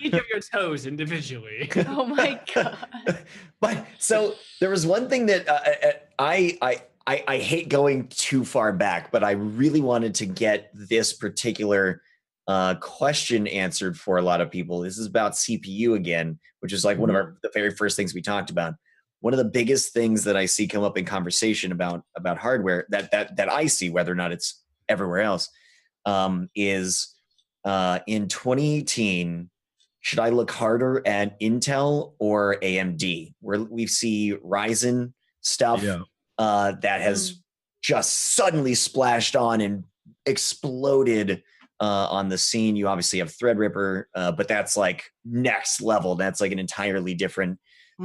each of your toes individually. Oh my god. But so there was one thing that I hate going too far back, but I really wanted to get this particular question answered for a lot of people. This is about CPU again, which is like one of the very first things we talked about. One of the biggest things that I see come up in conversation about hardware that I see, whether or not it's everywhere else, is in 2018. Should I look harder at Intel or AMD? Where we see Ryzen stuff that has just suddenly splashed on and exploded on the scene. You obviously have Threadripper, but that's like next level. That's like an entirely different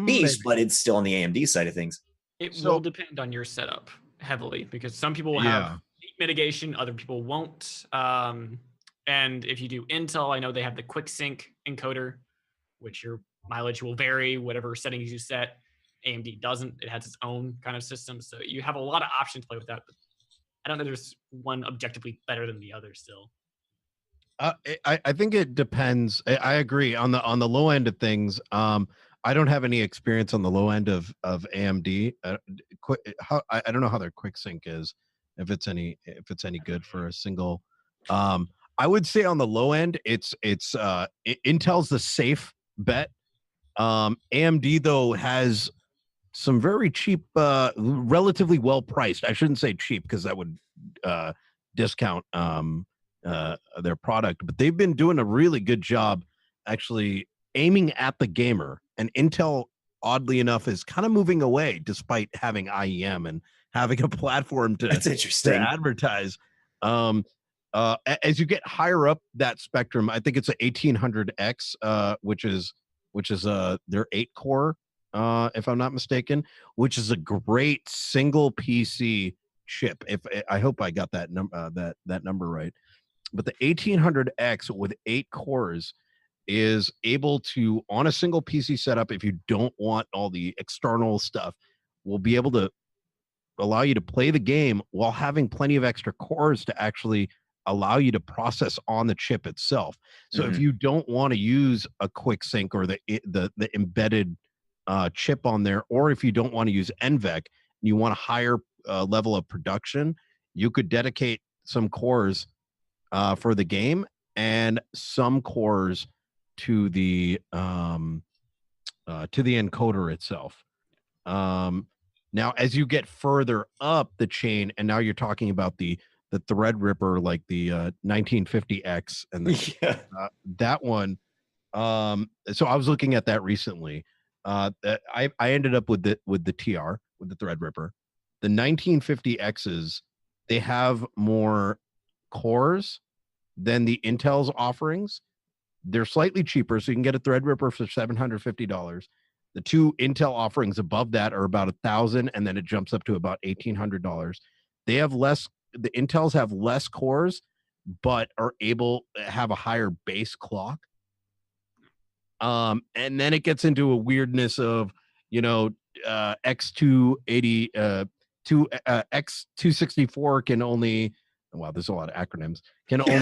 beast, but it's still on the AMD side of things. It will depend on your setup heavily because some people will have heat mitigation, other people won't. And if you do Intel, I know they have the quick sync encoder, which your mileage will vary, whatever settings you set. AMD doesn't. It has its own kind of system. So you have a lot of options to play with that. But I don't know there's one objectively better than the other still. I think it depends. I agree on the low end of things. I don't have any experience on the low end of AMD. I don't know how their quick sync is, if it's any good for a single. I would say on the low end, it's Intel's the safe bet. AMD though has some very cheap, relatively well priced. I shouldn't say cheap because that would discount their product, but they've been doing a really good job actually aiming at the gamer. And Intel, oddly enough, is kind of moving away despite having IEM and having a platform to, That's interesting. to advertise. As you get higher up that spectrum, I think it's a 1800X, which is their 8-core, if I'm not mistaken, which is a great single PC chip. If I hope I got that number right, but the 1800X with 8 cores is able to, on a single PC setup, if you don't want all the external stuff, will be able to allow you to play the game while having plenty of extra cores to actually allow you to process on the chip itself. So if you don't want to use a quick sync or the embedded chip on there, or if you don't want to use NVEC and you want a higher level of production, you could dedicate some cores for the game and some cores to the encoder itself. Now, as you get further up the chain, and now you're talking about the Threadripper, like the 1950X and that one. So I was looking at that recently. I ended up with the TR, with the Threadripper. The 1950Xs, they have more cores than the Intel's offerings. They're slightly cheaper, so you can get a Threadripper for $750. The two Intel offerings above that are about $1,000, and then it jumps up to about $1,800. They have less. The Intels have less cores, but are able to have a higher base clock. And then it gets into a weirdness of, X280, X264 can only. Wow, there's a lot of acronyms. Can only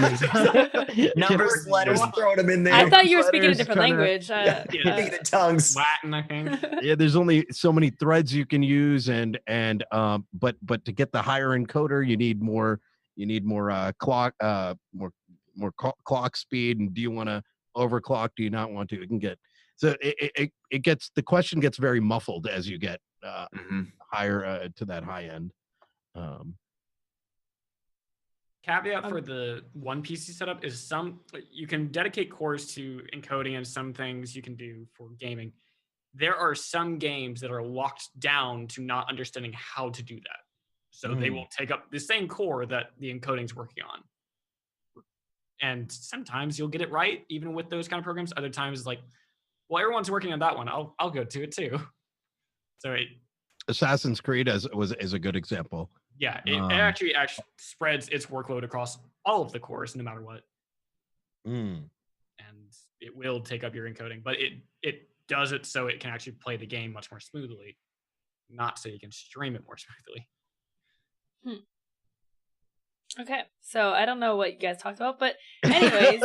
numbers, letters, throw them in there. I thought you were speaking a different language. Speaking in tongues. Latin, I think. Yeah, there's only so many threads you can use, but to get the higher encoder, you need more clock, more clock speed. And do you want to overclock? Do you not want to? It can get it gets, the question gets very muffled as you get higher to that high end. Caveat for the one PC setup is you can dedicate cores to encoding, and some things you can do for gaming. There are some games that are locked down to not understanding how to do that. So they will take up the same core that the encoding is working on. And sometimes you'll get it right, even with those kind of programs. Other times, like, well, everyone's working on that one. I'll go to it too. So Assassin's Creed is a good example. Yeah, it actually spreads its workload across all of the cores, no matter what. And it will take up your encoding, but it does it so it can actually play the game much more smoothly, not so you can stream it more smoothly. Okay, so I don't know what you guys talked about, but anyways.